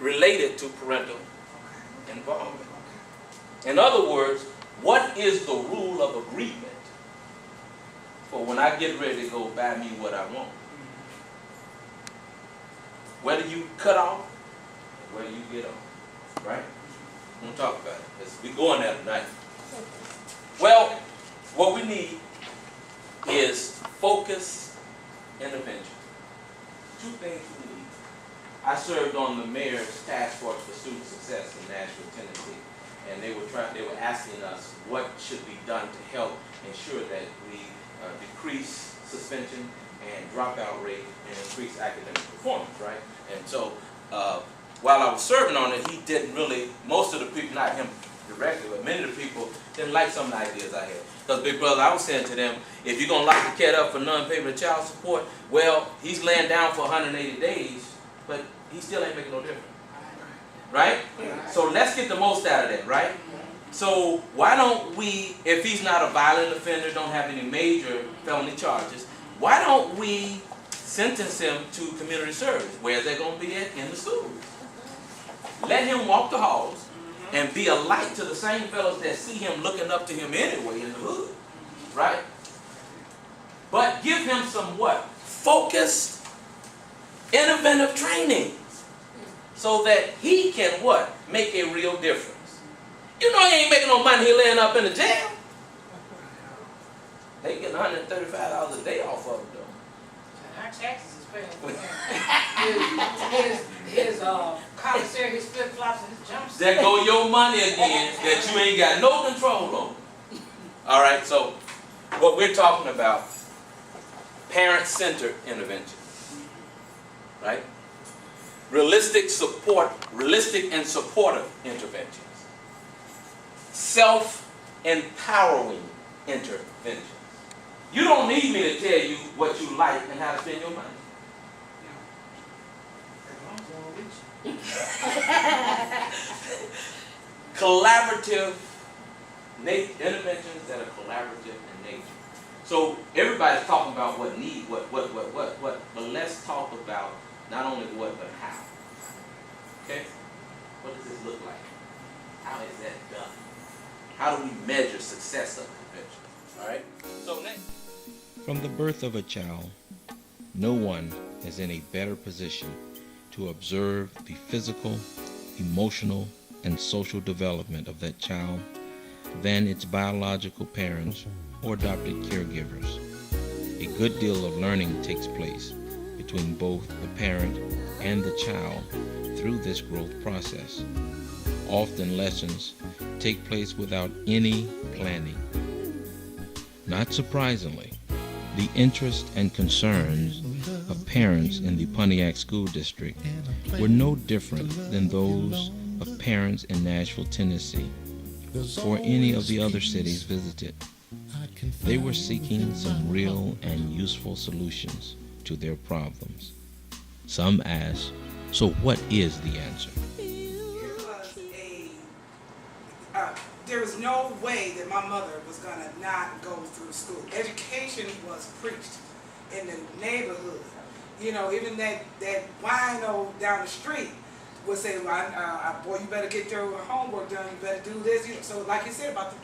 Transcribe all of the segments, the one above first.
related to parental involvement. In other words, what is the rule of agreement for when I get ready to go buy me what I want? Whether you cut off, or whether you get off, right? We'll talk about it. We're going there tonight. Well, what we need is focused intervention. Two things we need. I served on the mayor's task force for student success in Nashville, Tennessee, and they were asking us what should be done to help ensure that we decrease suspension and dropout rate and increase academic performance, right? And so while I was serving on it, he didn't really, most of the people, not him directly, but many of the people didn't like some of the ideas I had. Because, big brother, I was saying to them, if you're going to lock the cat up for non-payment of child support, well, he's laying down for 180 days, but he still ain't making no difference. Right? So let's get the most out of that, right? So why don't we, if he's not a violent offender, don't have any major felony charges, why don't we sentence him to community service? Where's that going to be at? In the schools. Let him walk the halls and be a light to the same fellows that see him looking up to him anyway in the hood. Right? But give him some what? Focused, innovative training. So that he can what? Make a real difference. You know he ain't making no money, he laying up in the jail. They getting $135 a day off of it though. Our taxes is paying for his commissary, his flip-flops, and his jumpsuit. There go your money again that you ain't got no control over. Alright, so what we're talking about, parent-centered intervention. Right? Realistic and supportive interventions. Self-empowering interventions. You don't need me to tell you what you like and how to spend your money. Collaborative interventions that are collaborative in nature. So everybody's talking about what need, what, but let's talk about not only what, but how. Okay? What does this look like? How is that done? How do we measure success of intervention? All right? So next. From the birth of a child, no one is in a better position to observe the physical, emotional, and social development of that child than its biological parents or adopted caregivers. A good deal of learning takes place between both the parent and the child through this growth process. Often lessons take place without any planning. Not surprisingly, the interests and concerns of parents in the Pontiac School District were no different than those of parents in Nashville, Tennessee, or any of the other cities visited. They were seeking some real and useful solutions to their problems. Some asked, so what is the answer? There was no way that my mother was going to not go through school. Education was preached in the neighborhood. You know, even that wino down the street would say, well, boy, you better get your homework done, you better do this. You know, so like you said about the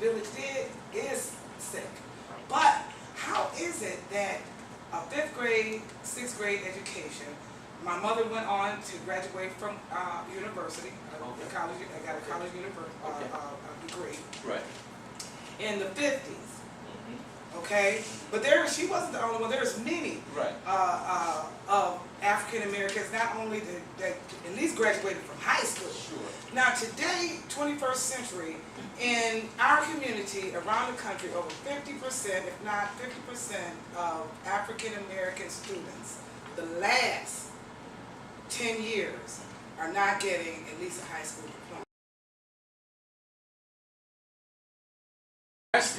village is sick. But how is it that a 5th grade, 6th grade education, my mother went on to graduate from university, college. I got a college degree. Right. In the 50s. Okay, but she wasn't the only one. There's many of African Americans, not only that at least graduated from high school. Sure. Now today, 21st century, in our community around the country, over 50%, if not 50%, of African American students, the last 10 years, are not getting at least a high school diploma.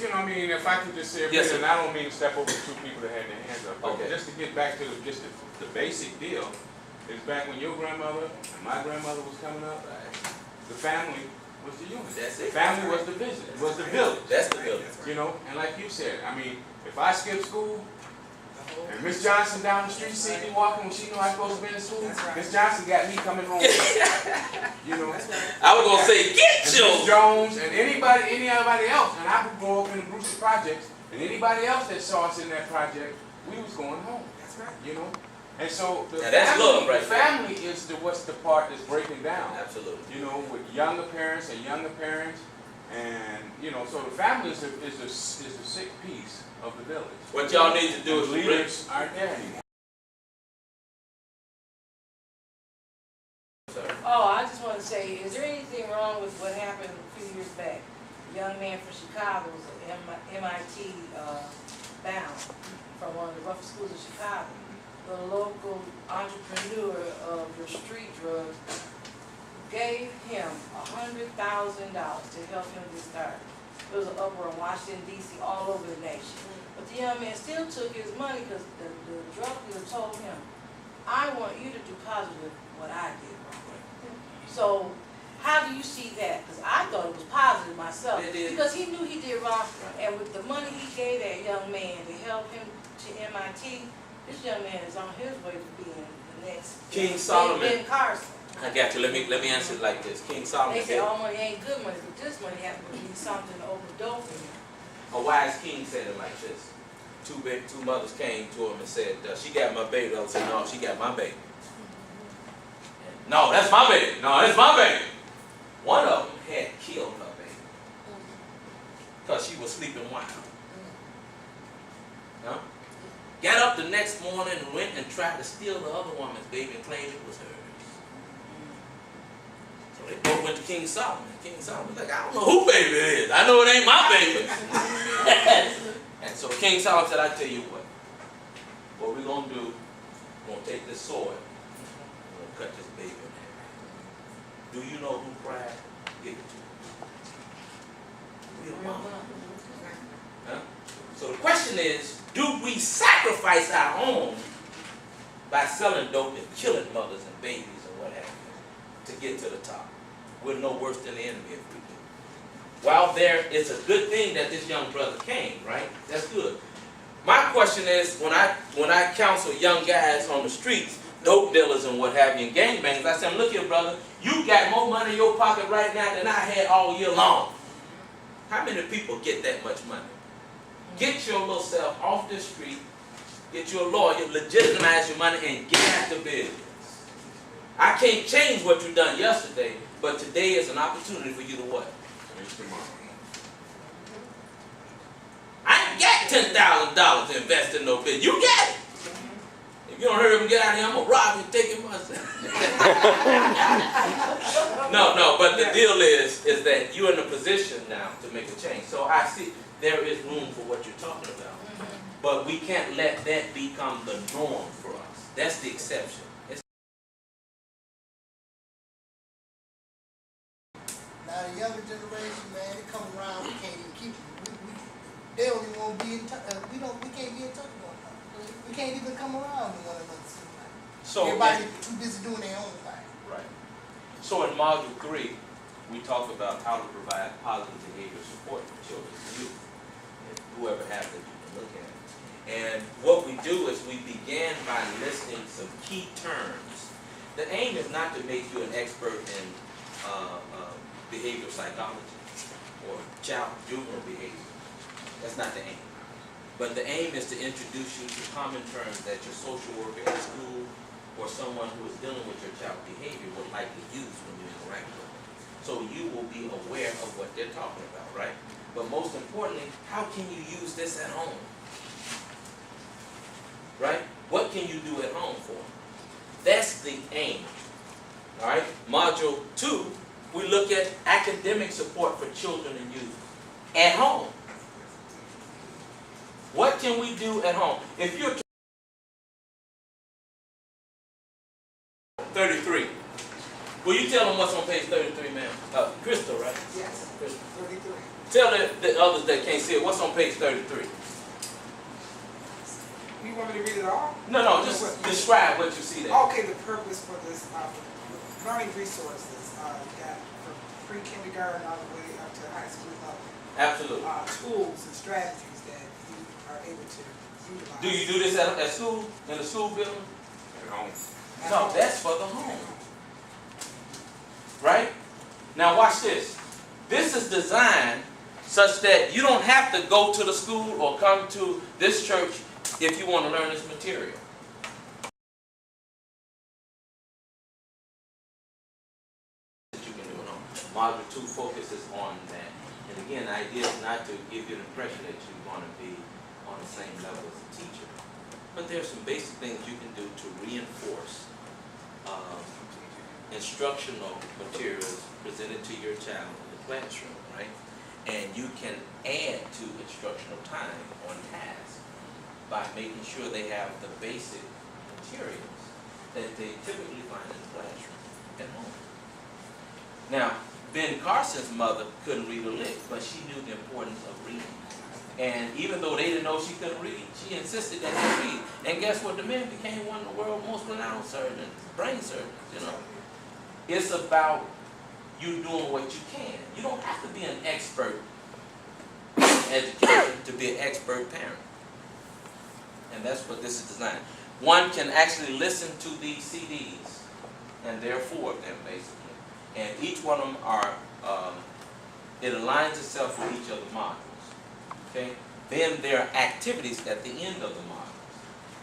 You know, I mean, if I could just say a bit, and I don't mean to step over two people that had their hands up, but just to get back to the basic deal, is back when your grandmother and my grandmother was coming up, the family was the unit. That's it. Family was the business, was the village. That's the village. You know, and like you said, I mean, if I skip school, And Miss Johnson down the street see me walking when she knew I was supposed to be in school. That's right. Miss Johnson got me coming home. You know. That's right. I was gonna say, get And your. Miss Jones and anybody else, and I would go up in the groups of projects, and anybody else that saw us in that project, we was going home. That's right. You know. And so the Now that's family, love right the there. family is what's the part that's breaking down. Absolutely. You know, with younger parents, and you know, so the family is the sick piece of the village. What y'all need to do is leaders aren't there anymore. Oh, I just want to say, is there anything wrong with what happened a few years back? A young man from Chicago was MIT bound from one of the roughest schools in Chicago. The local entrepreneur of the street drugs gave him $100,000 to help him get started. There was an uproar in Washington, D.C., all over the nation. But the young man still took his money because the drug dealer told him, I want you to do positive what I did wrong. So how do you see that? Because I thought it was positive myself. It is. Because he knew he did wrong. And with the money he gave that young man to help him to MIT, this young man is on his way to being the next King Solomon. Ben Carson. I got you. Let me answer it like this. King Solomon They say said, all money ain't good money, but this money happens to be something to open the door for you. a wise king said it like this. Two mothers came to him and said, she got my baby. The other said, no, she got my baby. No, that's my baby. No, that's my baby. One of them had killed her baby because she was sleeping wild. Huh? Got up the next morning and went and tried to steal the other woman's baby and claimed it was hers. So they both went to King Solomon. King Solomon was like, I don't know who baby it is. I know it ain't my baby. And so King Solomon said, I tell you what we're going to do, we're going to take this sword, we're going to cut this baby in half. Do you know who cried? Give it to you. Real mama. Huh? So the question is, do we sacrifice our own by selling dope and killing mothers and babies and what have you to get to the top? We're no worse than the enemy if we do. While there is a good thing that this young brother came, right? That's good. My question is, when I counsel young guys on the streets, dope dealers and what have you, and gangbangs, I say, look here, brother, you got more money in your pocket right now than I had all year long. How many people get that much money? Get your little self off the street, get your lawyer, legitimize your money, and get out the business. I can't change what you done yesterday, but today is an opportunity for you to what? I ain't got $10,000 to invest in no business. You got it. If you don't hurry up and get out of here, I'm going to rob you and take your money. No, but the deal is that you're in a position now to make a change. So I see there is room for what you're talking about. But we can't let that become the norm for us. That's the exception. Now the younger generation, man, they come around, we can't even keep them. They don't even want to be in touch. We can't be in touch with one another. We can't even come around with one another. So everybody too busy doing their own thing. Right. So in Module 3, we talk about how to provide positive behavior support for children and youth, and whoever has it, you can look at it. And what we do is we begin by listing some key terms. The aim is not to make you an expert in behavioral psychology or juvenile behavior. That's not the aim. But the aim is to introduce you to common terms that your social worker at school or someone who is dealing with your child's behavior would likely use when you interact with them. So you will be aware of what they're talking about, right? But most importantly, how can you use this at home? Right? What can you do at home for them? That's the aim. All right? Module 2, we look at academic support for children and youth at home. What can we do at home? If you're 33, will you tell them what's on page 33, ma'am? Crystal, right? Yes. Crystal. 33. Tell the others that can't see it, what's on page 33? You want me to read it all? No, just describe what you see there. Okay, the purpose for this learning resources, you got from pre-kindergarten all the way up to high school level. Absolutely. Tools and strategies that you are able to utilized. Do you do this at school, in the school building? At home. No, that's for the home. Right? Now watch this. This is designed such that you don't have to go to the school or come to this church if you want to learn this material. That you can do it on. Module 2 focuses on that. And again, the idea is not to give you the impression that you're going to be on the same level as a teacher. But there's some basic things you can do to reinforce instructional materials presented to your child in the classroom, right? And you can add to instructional time on task by making sure they have the basic materials that they typically find in the classroom at home. Now, Ben Carson's mother couldn't read a lick, but she knew the importance of reading. And even though they didn't know she couldn't read, she insisted that she read. And guess what? The man became one of the world's most renowned surgeons, brain surgeons, you know. It's about you doing what you can. You don't have to be an expert in education to be an expert parent. And that's what this is designed. One can actually listen to these CDs, and there are 4 of them basically. And each one of them are, it aligns itself with each of the modules. Okay? Then there are activities at the end of the modules.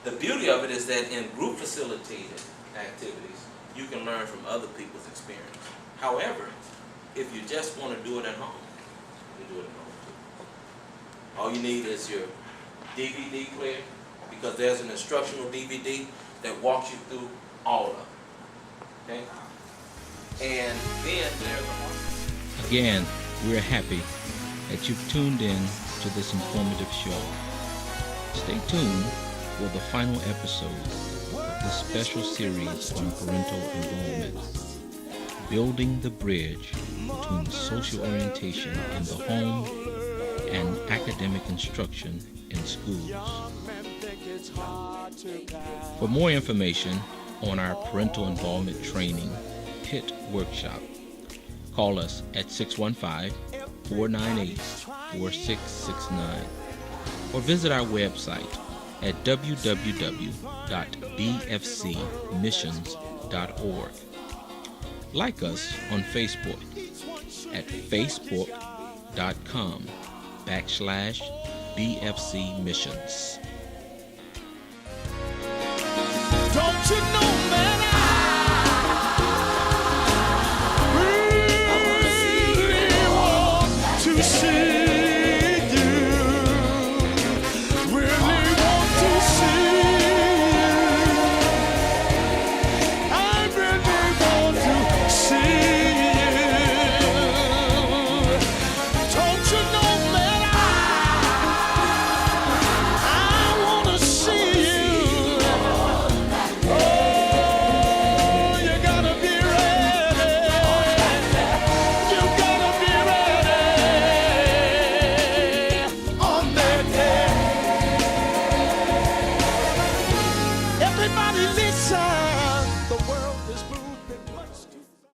The beauty of it is that in group facilitated activities, you can learn from other people's experience. However, if you just want to do it at home, you can do it at home too. All you need is your DVD player, because there's an instructional DVD that walks you through all of it. Okay? And then there's Again, we're happy that you've tuned in to this informative show. Stay tuned for the final episode of this special series on parental involvement, building the bridge between social orientation in the home and academic instruction in schools. For more information on our parental involvement training PIT workshop, call us at 615-498-4669 or visit our website at www.bfcmissions.org. Like us on Facebook at facebook.com/BFC Missions. Don't you know?